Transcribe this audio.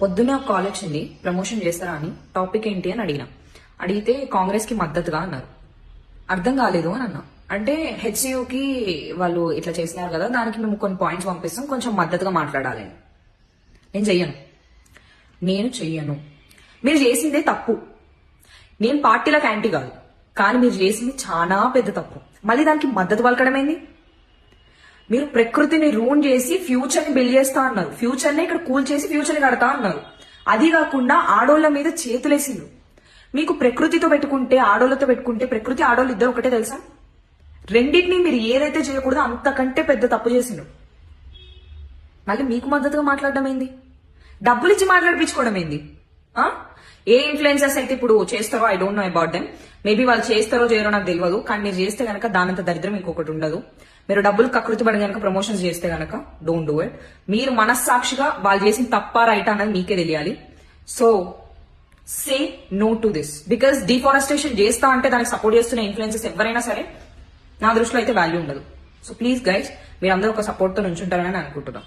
పొద్దున్నే ఒక కాల్ వచ్చింది, ప్రమోషన్ చేస్తారా అని. టాపిక్ ఏంటి అని అడిగితే కాంగ్రెస్ కి మద్దతుగా అన్నారు. అర్థం కాలేదు అని అన్నా. అంటే హెచ్సియుకి వాళ్ళు ఇట్లా చేసినారు కదా, దానికి మేము కొన్ని పాయింట్స్ పంపిస్తాం, కొంచెం మద్దతుగా మాట్లాడాలి. నేను చెయ్యను. మీరు చేసిందే తప్పు. నేను పార్టీలకు యాంటీ కాదు, కానీ మీరు చేసింది చాలా పెద్ద తప్పు. మళ్ళీ దానికి మద్దతు పలకడమేంది? మీరు ప్రకృతిని రూన్ చేసి ఫ్యూచర్ ని బిల్డ్ చేస్తా అన్నారు. ఫ్యూచర్ ని ఇక్కడ కూల్ చేసి ఫ్యూచర్ ని కడతా అన్నారు. అది కాకుండా ఆడోళ్ల మీద చేతులేసిండ్రు. మీకు ప్రకృతితో పెట్టుకుంటే, ఆడోళ్లతో పెట్టుకుంటే, ప్రకృతి ఆడోళ్ళు ఇద్దరు ఒకటే తెలుసా? రెండింటిని మీరు ఏదైతే చేయకూడదో అంతకంటే పెద్ద తప్పు చేసిండ్రు. మళ్ళీ మీకు మద్దతుగా మాట్లాడడం ఏంది? డబ్బులు ఇచ్చి మాట్లాడిపించుకోవడం ఏంది? ఏ ఇన్ఫ్లుయెన్సర్స్ అయితే ఇప్పుడు చేస్తారో, I don't know about them, maybe వాళ్ళు చేస్తారో చేయరో నాకు తెలియదు, కానీ మీరు చేస్తే గనక దానంత దరిద్రం ఇంకొకటి ఉండదు. మీరు డబ్బులు కకృతి పడి గనక ప్రమోషన్స్ చేస్తే గనక డోంట్ డూ ఇట్. మీరు మనస్సాక్షిగా వాళ్ళు చేసిన తప్ప రైట్ అనేది మీకే తెలియాలి. So say no to this, because deforestation చేస్తా అంటే దానికి సపోర్ట్ చేస్తున్న ఇన్ఫ్లుయెన్సెస్ ఎవరైనా సరే నా దృష్టిలో అయితే వాల్యూ ఉండదు. సో ప్లీజ్ గైస్, మీరు అందరూ ఒక సపోర్ట్ తో నుంచుంటారని అనుకుంటున్నాం.